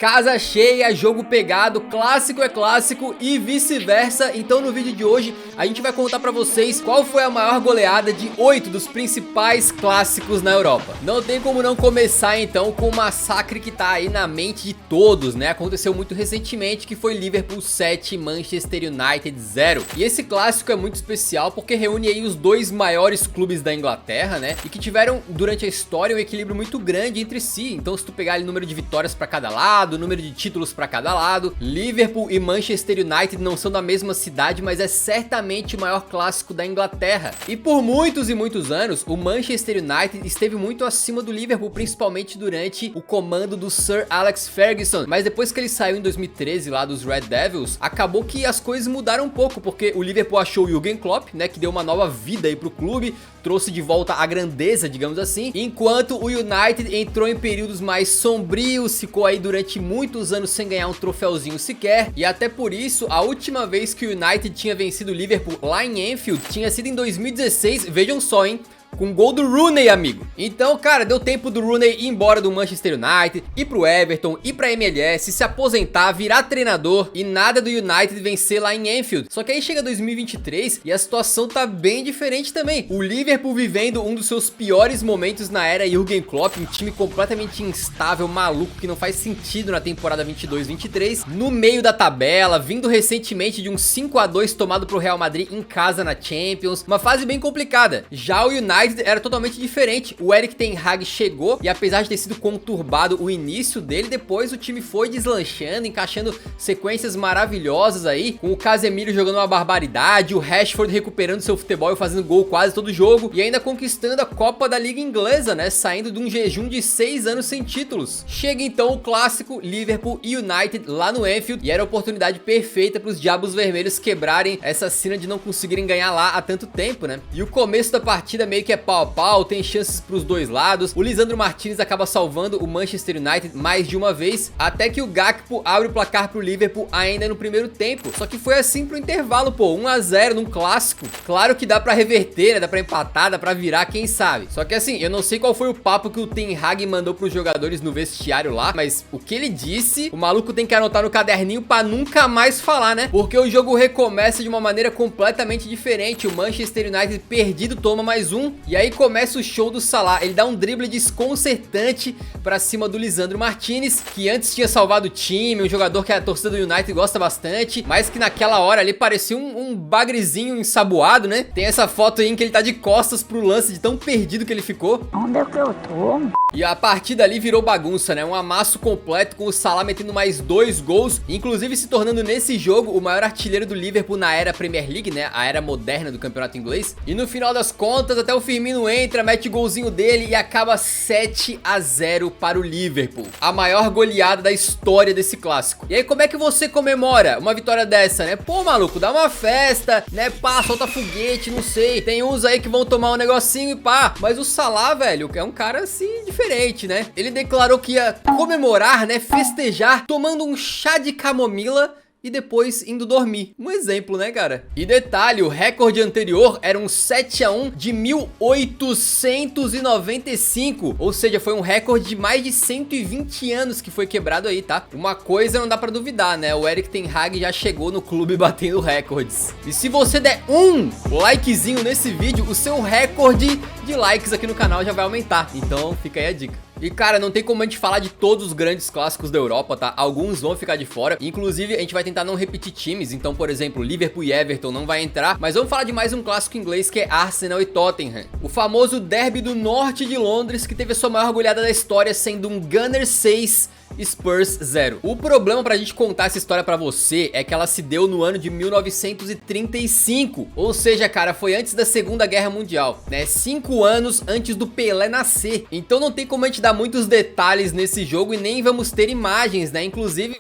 Casa cheia, jogo pegado, clássico é clássico e vice-versa. Então no vídeo de hoje a gente vai contar pra vocês qual foi a maior goleada de 8 dos principais clássicos na Europa. Não tem como não começar então com o massacre que tá aí na mente de todos, né? Aconteceu muito recentemente, que foi Liverpool 7, Manchester United 0. E esse clássico é muito especial porque reúne aí os dois maiores clubes da Inglaterra, né? E que tiveram durante a história um equilíbrio muito grande entre si. Então se tu pegar ali o número de vitórias pra cada lado, o número de títulos pra cada lado, Liverpool e Manchester United não são da mesma cidade, mas é certamente o maior clássico da Inglaterra. E por muitos e muitos anos, o Manchester United esteve muito acima do Liverpool, principalmente durante o comando do Sir Alex Ferguson. Mas depois que ele saiu em 2013 lá dos Red Devils, acabou que as coisas mudaram um pouco, porque o Liverpool achou o Jürgen Klopp, né, que deu uma nova vida aí pro clube, trouxe de volta a grandeza, digamos assim, enquanto o United entrou em períodos mais sombrios, ficou aí durante muitos anos sem ganhar um troféuzinho sequer, e até por isso, a última vez que o United tinha vencido o Liverpool lá em Anfield tinha sido em 2016, vejam só, hein? Com gol do Rooney, amigo. Então, cara, deu tempo do Rooney ir embora do Manchester United, ir pro Everton, ir pra MLS, se aposentar, virar treinador e nada do United vencer lá em Anfield. Só que aí chega 2023 e a situação tá bem diferente também. O Liverpool vivendo um dos seus piores momentos na era Jürgen Klopp, um time completamente instável, maluco, que não faz sentido na temporada 22-23, no meio da tabela, vindo recentemente de um 5-2 tomado pro Real Madrid em casa na Champions, uma fase bem complicada. Já o United era totalmente diferente. O Erik ten Hag chegou e apesar de ter sido conturbado o início dele, depois o time foi deslanchando, encaixando sequências maravilhosas aí, com o Casemiro jogando uma barbaridade, o Rashford recuperando seu futebol e fazendo gol quase todo jogo, e ainda conquistando a Copa da Liga Inglesa, né, saindo de um jejum de 6 anos sem títulos. Chega então o clássico Liverpool e United lá no Anfield, e era a oportunidade perfeita para os Diabos Vermelhos quebrarem essa cena de não conseguirem ganhar lá há tanto tempo, né? E o começo da partida meio que é pau a pau, tem chances pros dois lados. O Lisandro Martinez acaba salvando o Manchester United mais de uma vez, até que o Gakpo abre o placar pro Liverpool ainda no primeiro tempo. Só que foi assim pro intervalo, pô, 1-0 num clássico. Claro que dá pra reverter, né? Dá pra empatar, dá pra virar, quem sabe. Só que assim, eu não sei qual foi o papo que o Ten Hag mandou pros jogadores no vestiário lá, mas o que ele disse, o maluco tem que anotar no caderninho pra nunca mais falar, né? Porque o jogo recomeça de uma maneira completamente diferente. O Manchester United perdido toma mais um. E aí começa o show do Salah, ele dá um drible desconcertante pra cima do Lisandro Martinez, que antes tinha salvado o time, um jogador que a torcida do United gosta bastante, mas que naquela hora ali parecia um bagrezinho ensaboado, né? Tem essa foto aí em que ele tá de costas pro lance, de tão perdido que ele ficou. Onde é que eu tô? E a partida ali virou bagunça, né? Um amasso completo, com o Salah metendo mais 2 gols, inclusive se tornando nesse jogo o maior artilheiro do Liverpool na era Premier League, né? A era moderna do campeonato inglês. E no final das contas, até o Firmino entra, mete o golzinho dele e acaba 7-0 para o Liverpool. A maior goleada da história desse clássico. E aí, como é que você comemora uma vitória dessa, né? Pô, maluco, dá uma festa, né? Pá, solta foguete, não sei. Tem uns aí que vão tomar um negocinho e pá. Mas o Salah, velho, é um cara assim diferente, né? Ele declarou que ia comemorar, né? Festejar, tomando um chá de camomila e depois indo dormir. Um exemplo, né, cara? E detalhe, o recorde anterior era um 7-1 de 1895, ou seja, foi um recorde de mais de 120 anos que foi quebrado aí, tá? Uma coisa não dá pra duvidar, né? O Erik ten Hag já chegou no clube batendo recordes. E se você der um likezinho nesse vídeo, o seu recorde de likes aqui no canal já vai aumentar. Então fica aí a dica. E cara, não tem como a gente falar de todos os grandes clássicos da Europa, tá? Alguns vão ficar de fora. Inclusive, a gente vai tentar não repetir times. Então, por exemplo, Liverpool e Everton não vai entrar. Mas vamos falar de mais um clássico inglês, que é Arsenal e Tottenham. O famoso derby do norte de Londres, que teve a sua maior goleada da história, sendo um Gunners 6, Spurs 0. O problema pra gente contar essa história pra você é que ela se deu no ano de 1935. Ou seja, cara, foi antes da Segunda Guerra Mundial, né? 5 anos antes do Pelé nascer. Então não tem como a gente dar muitos detalhes nesse jogo e nem vamos ter imagens, né? Inclusive,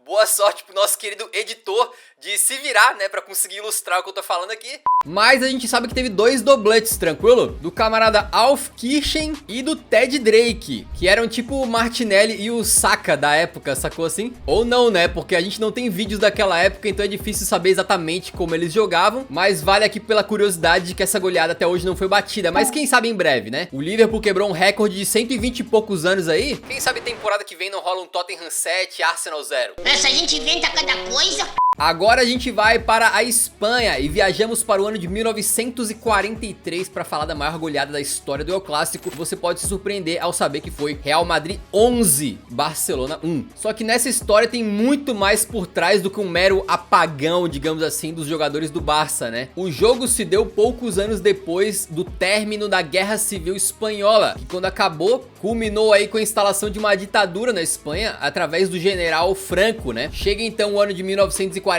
boa sorte pro nosso querido editor de se virar, né, pra conseguir ilustrar o que eu tô falando aqui. Mas a gente sabe que teve dois dobletes, tranquilo? Do camarada Alf Kirchen e do Ted Drake, que eram tipo o Martinelli e o Saka da época, sacou assim? Ou não, né, porque a gente não tem vídeos daquela época, então é difícil saber exatamente como eles jogavam, mas vale aqui pela curiosidade de que essa goleada até hoje não foi batida, mas quem sabe em breve, né? O Liverpool quebrou um recorde de 120 e poucos anos aí, quem sabe temporada que vem não rola um Tottenham 7 e Arsenal 0. Essa gente inventa cada coisa. Agora a gente vai para a Espanha e viajamos para o ano de 1943 para falar da maior goleada da história do El Clássico. Você pode se surpreender ao saber que foi Real Madrid 11, Barcelona 1. Só que nessa história tem muito mais por trás do que um mero apagão, digamos assim, dos jogadores do Barça, né? O jogo se deu poucos anos depois do término da Guerra Civil Espanhola, que quando acabou, culminou aí com a instalação de uma ditadura na Espanha através do general Franco, né? Chega então o ano de 1943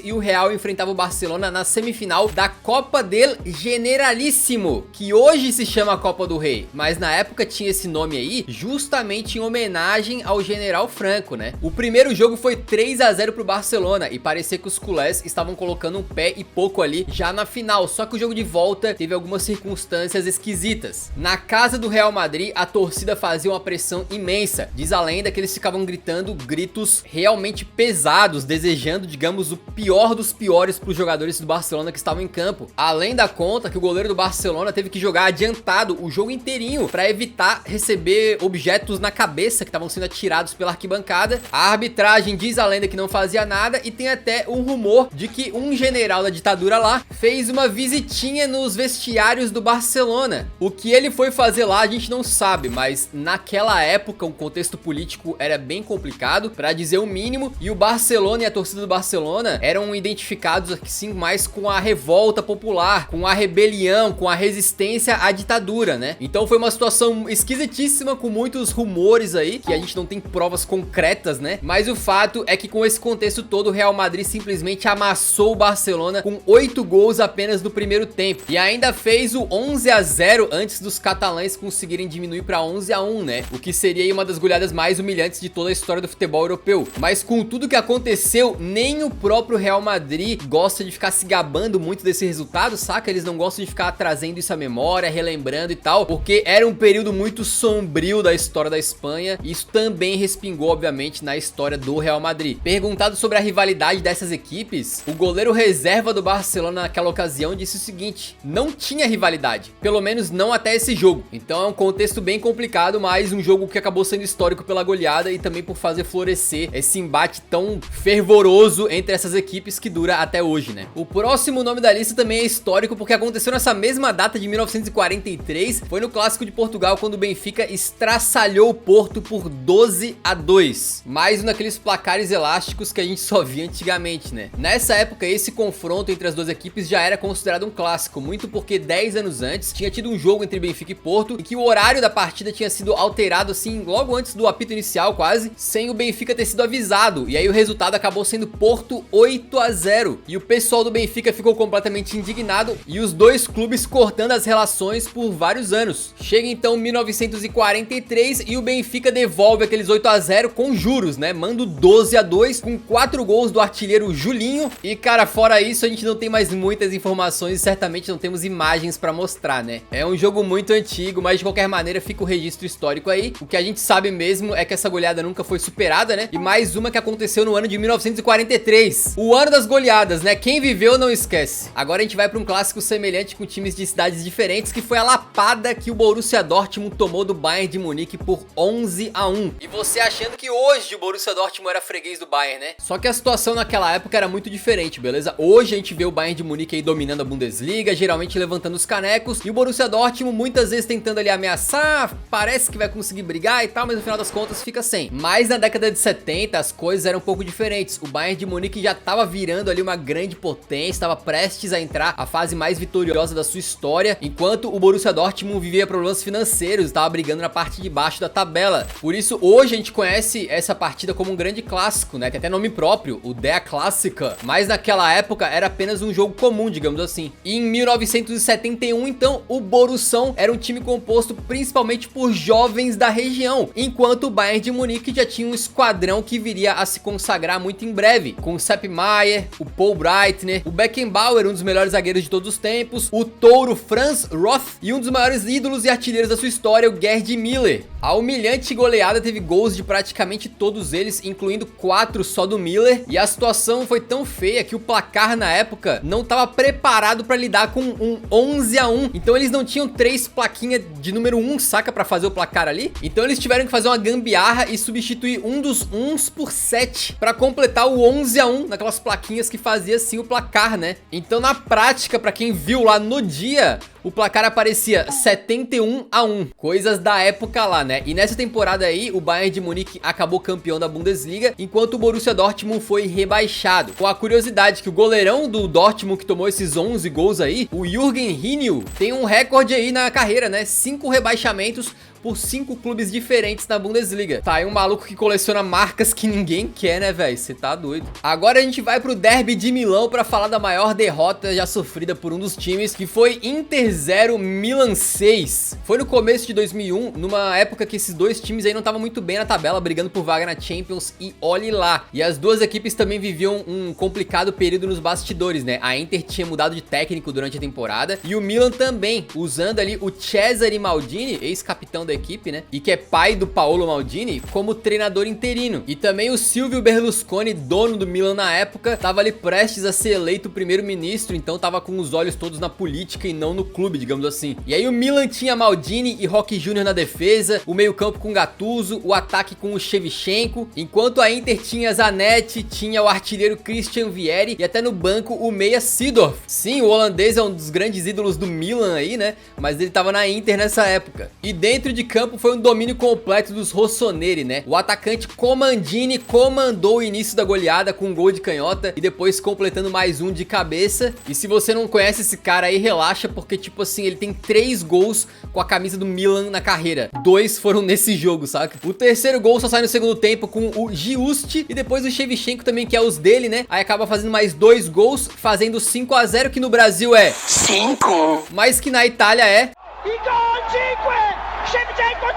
e o Real enfrentava o Barcelona na semifinal da Copa del Generalíssimo, que hoje se chama Copa do Rei, mas na época tinha esse nome aí justamente em homenagem ao general Franco, né? O primeiro jogo foi 3-0 pro Barcelona e parecia que os culés estavam colocando um pé e pouco ali já na final, só que o jogo de volta teve algumas circunstâncias esquisitas. Na casa do Real Madrid, a torcida fazia uma pressão imensa. Diz a lenda que eles ficavam gritando gritos realmente pesados, desejando, digamos, o pior dos piores para os jogadores do Barcelona que estavam em campo. Além da conta que o goleiro do Barcelona teve que jogar adiantado o jogo inteirinho para evitar receber objetos na cabeça que estavam sendo atirados pela arquibancada. A arbitragem diz a lenda que não fazia nada e tem até um rumor de que um general da ditadura lá fez uma visitinha nos vestiários do Barcelona. O que ele foi fazer lá a gente não sabe, mas naquela época o contexto político era bem complicado, para dizer o mínimo, e o Barcelona e a torcida do Barcelona eram identificados assim mais com a revolta popular, com a rebelião, com a resistência à ditadura, né? Então foi uma situação esquisitíssima, com muitos rumores aí, que a gente não tem provas concretas, né? Mas o fato é que com esse contexto todo, o Real Madrid simplesmente amassou o Barcelona com 8 gols apenas no primeiro tempo, e ainda fez o 11-0 antes dos catalães conseguirem diminuir para 11-1, né? O que seria aí uma das goleadas mais humilhantes de toda a história do futebol europeu. Mas com tudo que aconteceu, nem o próprio Real Madrid gosta de ficar se gabando muito desse resultado, saca? Eles não gostam de ficar trazendo isso à memória, relembrando e tal, porque era um período muito sombrio da história da Espanha, e isso também respingou, obviamente, na história do Real Madrid. Perguntado sobre a rivalidade dessas equipes, o goleiro reserva do Barcelona naquela ocasião disse o seguinte: não tinha rivalidade, pelo menos não até esse jogo. Então é um contexto bem complicado, mas um jogo que acabou sendo histórico pela goleada e também por fazer florescer esse embate tão fervoroso entre essas equipes que dura até hoje, né? O próximo nome da lista também é histórico porque aconteceu nessa mesma data de 1943, foi no Clássico de Portugal, quando o Benfica estraçalhou o Porto por 12-2, mais um daqueles placares elásticos que a gente só via antigamente, né? Nessa época, esse confronto entre as duas equipes já era considerado um clássico, muito porque 10 anos antes tinha tido um jogo entre Benfica e Porto, em que o horário da partida tinha sido alterado assim, logo antes do apito inicial quase, sem o Benfica ter sido avisado, e aí o resultado acabou sendo Porto 8-0, e o pessoal do Benfica ficou completamente indignado, e os dois clubes cortando as relações por vários anos. Chega então 1943 e o Benfica devolve aqueles 8-0 com juros, né? Manda 12-2 com 4 gols do artilheiro Julinho, e cara, fora isso a gente não tem mais muitas informações e certamente não temos imagens pra mostrar, né? É um jogo muito antigo, mas de qualquer maneira fica o registro histórico aí. O que a gente sabe mesmo é que essa goleada nunca foi superada, né? E mais uma que aconteceu no ano de 1943, o ano das goleadas, né? Quem viveu não esquece. Agora a gente vai pra um clássico semelhante com times de cidades diferentes, que foi a lapada que o Borussia Dortmund tomou do Bayern de Munique por 11-1. E você achando que hoje o Borussia Dortmund era freguês do Bayern, né? Só que a situação naquela época era muito diferente, beleza? Hoje a gente vê o Bayern de Munique aí dominando a Bundesliga, geralmente levantando os canecos, e o Borussia Dortmund muitas vezes tentando ali ameaçar, parece que vai conseguir brigar e tal, mas no final das contas fica sem. Mas na década de 70 as coisas eram um pouco diferentes. O Bayern de Munique já tava virando ali uma grande potência, estava prestes a entrar a fase mais vitoriosa da sua história, enquanto o Borussia Dortmund vivia problemas financeiros, estava brigando na parte de baixo da tabela. Por isso hoje a gente conhece essa partida como um grande clássico, né? Tem até nome próprio, o Der Klassiker, mas naquela época era apenas um jogo comum, digamos assim. E em 1971, então, o Borussão era um time composto principalmente por jovens da região, enquanto o Bayern de Munique já tinha um esquadrão que viria a se consagrar muito em breve. com o Sepp Maier, o Paul Breitner, o Beckenbauer, um dos melhores zagueiros de todos os tempos, o touro Franz Roth e um dos maiores ídolos e artilheiros da sua história, o Gerd Müller. A humilhante goleada teve gols de praticamente todos eles, incluindo 4 só do Müller, e a situação foi tão feia que o placar na época não estava preparado para lidar com um 11-1, então eles não tinham 3 plaquinhas de número 1, saca, para fazer o placar ali? Então eles tiveram que fazer uma gambiarra e substituir um dos 1s por 7 para completar o 11-1 naquelas plaquinhas que fazia assim o placar, né? Então na prática, para quem viu lá no dia, o placar aparecia 71-1, coisas da época lá, né? E nessa temporada aí, o Bayern de Munique acabou campeão da Bundesliga, enquanto o Borussia Dortmund foi rebaixado. Com a curiosidade que o goleirão do Dortmund que tomou esses 11 gols aí, o Jürgen Hiniu, tem um recorde aí na carreira, né? 5 rebaixamentos por 5 clubes diferentes na Bundesliga. Tá aí um maluco que coleciona marcas que ninguém quer, né, velho? Você tá doido. Agora a gente vai pro derby de Milão pra falar da maior derrota já sofrida por um dos times, que foi Inter 0, Milan 6. Foi no começo de 2001, numa época que esses dois times aí não estavam muito bem na tabela, brigando por vaga na Champions, e olhe lá. E as duas equipes também viviam um complicado período nos bastidores, né? A Inter tinha mudado de técnico durante a temporada, e o Milan também, usando ali o Cesare Maldini, ex-capitão da equipe, né? E que é pai do Paolo Maldini, como treinador interino. E também o Silvio Berlusconi, dono do Milan na época, tava ali prestes a ser eleito primeiro-ministro, então tava com os olhos todos na política e não no clube, digamos assim. E aí o Milan tinha Maldini e Roque Júnior na defesa, o meio-campo com Gattuso, o ataque com o Shevchenko, enquanto a Inter tinha Zanetti, tinha o artilheiro Christian Vieri e até no banco o meia Seedorf. Sim, o holandês é um dos grandes ídolos do Milan aí, né? Mas ele tava na Inter nessa época. E dentro de campo foi um domínio completo dos rossoneri, né? O atacante Comandini comandou o início da goleada com um gol de canhota e depois completando mais um de cabeça. E se você não conhece esse cara aí, relaxa, porque tipo assim, ele tem 3 gols com a camisa do Milan na carreira. 2 foram nesse jogo, saca? O terceiro gol só sai no segundo tempo com o Giusti e depois o Shevchenko também, que é os dele, né? Aí acaba fazendo mais 2 gols, fazendo 5-0, que no Brasil é 5, mas que na Itália é Shevchenko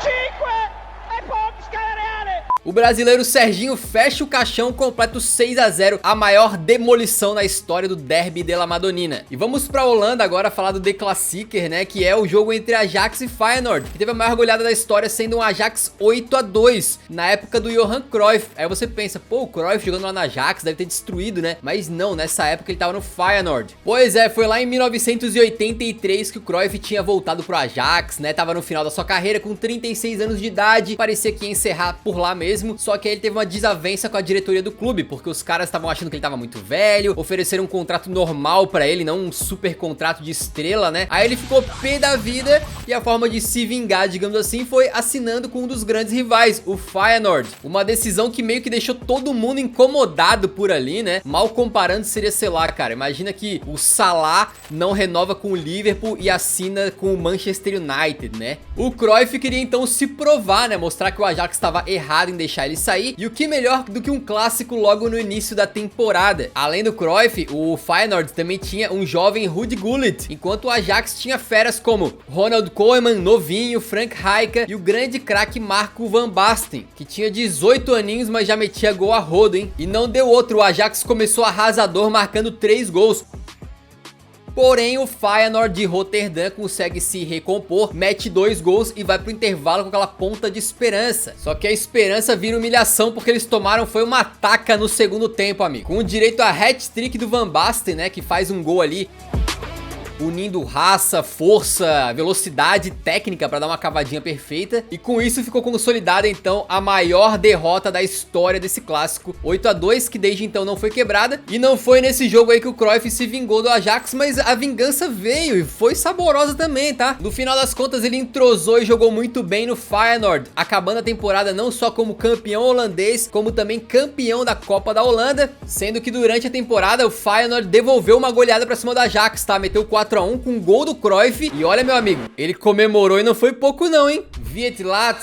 5! E poi Scalareale! O brasileiro Serginho fecha o caixão, completo 6-0, a maior demolição na história do Derby della Madonnina. E vamos pra Holanda agora falar do The Klassieker, né, que é o jogo entre Ajax e Feyenoord, que teve a maior goleada da história, sendo um Ajax 8-2, na época do Johan Cruyff. Aí você pensa, pô, o Cruyff jogando lá na Ajax deve ter destruído, né? Mas não, nessa época ele tava no Feyenoord. Pois é, foi lá em 1983 que o Cruyff tinha voltado pro Ajax, né, tava no final da sua carreira com 36 anos de idade, parecia que ia encerrar por lá mesmo. Só que aí ele teve uma desavença com a diretoria do clube, porque os caras estavam achando que ele tava muito velho, ofereceram um contrato normal pra ele, não um super contrato de estrela, né? Aí ele ficou pé da vida e a forma de se vingar, digamos assim, foi assinando com um dos grandes rivais, o Feyenoord. Uma decisão que meio que deixou todo mundo incomodado por ali, né? Mal comparando, seria, sei lá, cara, imagina que o Salah não renova com o Liverpool e assina com o Manchester United, né? O Cruyff queria então se provar, né? Mostrar que o Ajax estava errado em deixar ele sair, e o que melhor do que um clássico logo no início da temporada. Além do Cruyff, o Feyenoord também tinha um jovem Ruud Gullit, enquanto o Ajax tinha feras como Ronald Koeman, novinho, Frank Rijkaard e o grande craque Marco van Basten, que tinha 18 aninhos, mas já metia gol a rodo, hein? E não deu outro, o Ajax começou arrasador, marcando 3 gols. Porém, o Feyenoord de Roterdã consegue se recompor, mete 2 gols e vai pro intervalo com aquela ponta de esperança. Só que a esperança vira humilhação, porque eles tomaram foi uma taca no segundo tempo, amigo. Com direito a hat-trick do Van Basten, né, que faz um gol ali, unindo raça, força, velocidade e técnica para dar uma cavadinha perfeita. E com isso ficou consolidada então a maior derrota da história desse clássico, 8-2, que desde então não foi quebrada. E não foi nesse jogo aí que o Cruyff se vingou do Ajax, mas a vingança veio e foi saborosa também, tá? No final das contas ele entrosou e jogou muito bem no Feyenoord, acabando a temporada não só como campeão holandês, como também campeão da Copa da Holanda, sendo que durante a temporada o Feyenoord devolveu uma goleada pra cima do Ajax, tá? Meteu 4-1 com um gol do Cruyff. E olha, meu amigo, ele comemorou e não foi pouco não, hein? Viet Laat,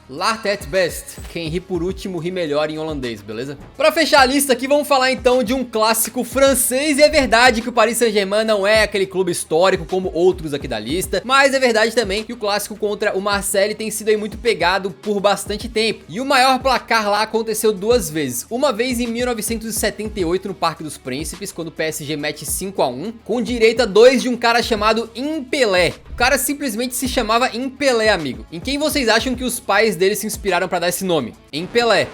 Laat het best. Quem ri por último ri melhor em holandês, beleza? Pra fechar a lista aqui, vamos falar então de um clássico francês. E é verdade que o Paris Saint-Germain não é aquele clube histórico como outros aqui da lista, mas é verdade também que o clássico contra o Marseille tem sido aí muito pegado por bastante tempo. E o maior placar lá aconteceu duas vezes. Uma vez em 1978 no Parque dos Príncipes, quando o PSG mete 5-1, com direito a 2 de um cara chamado Impelé. O cara simplesmente se chamava Impelé, amigo. Em quem vocês acham que os pais dele se inspiraram pra dar esse nome? Em Pelé.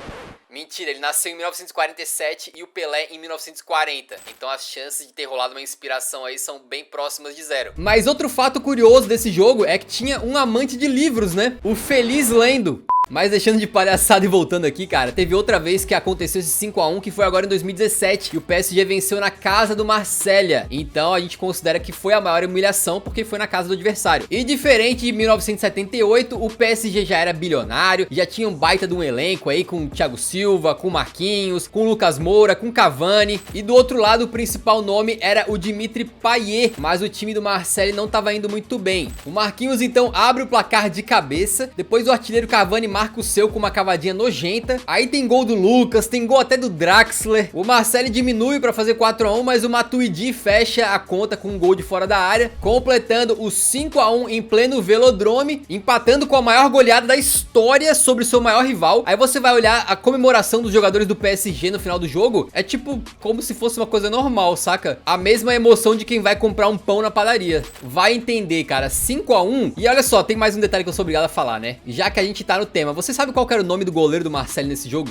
Mentira, ele nasceu em 1947 e o Pelé em 1940. Então as chances de ter rolado uma inspiração aí são bem próximas de zero. Mas outro fato curioso desse jogo é que tinha um amante de livros, né? O Feliz Lendo. Mas deixando de palhaçada e voltando aqui, cara, teve outra vez que aconteceu esse 5-1, que foi agora em 2017, e o PSG venceu na casa do Marselha. Então a gente considera que foi a maior humilhação, porque foi na casa do adversário. E diferente de 1978, o PSG já era bilionário, já tinha um baita de um elenco aí, com o Thiago Silva, com o Marquinhos, com o Lucas Moura, com o Cavani. E do outro lado, o principal nome era o Dimitri Payet, mas o time do Marseille não tava indo muito bem. O Marquinhos então abre o placar de cabeça, depois o artilheiro Cavani marca o seu com uma cavadinha nojenta. Aí tem gol do Lucas, tem gol até do Draxler. O Marseille diminui para fazer 4-1, mas o Matuidi fecha a conta com um gol de fora da área, completando o 5-1 em pleno Velodrome, empatando com a maior goleada da história sobre o seu maior rival. Aí você vai olhar a comemoração dos jogadores do PSG no final do jogo, é tipo como se fosse uma coisa normal, saca? A mesma emoção de quem vai comprar um pão na padaria. Vai entender, cara, 5-1. E olha só, tem mais um detalhe que eu sou obrigado a falar, né? Já que a gente tá no tema, você sabe qual que era o nome do goleiro do Marseille nesse jogo?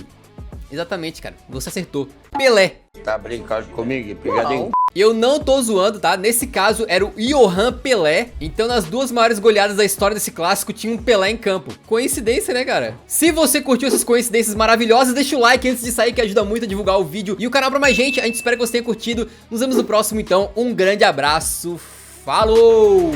Exatamente, cara. Você acertou. Pelé. Tá brincando comigo? Pegadinho? Eu não tô zoando, tá? Nesse caso era o Johan Pelé. Então nas duas maiores goleadas da história desse clássico tinha um Pelé em campo. Coincidência, né, cara? Se você curtiu essas coincidências maravilhosas, deixa o like antes de sair, que ajuda muito a divulgar o vídeo e o canal pra mais gente. A gente espera que você tenha curtido. Nos vemos no próximo, então. Um grande abraço. Falou!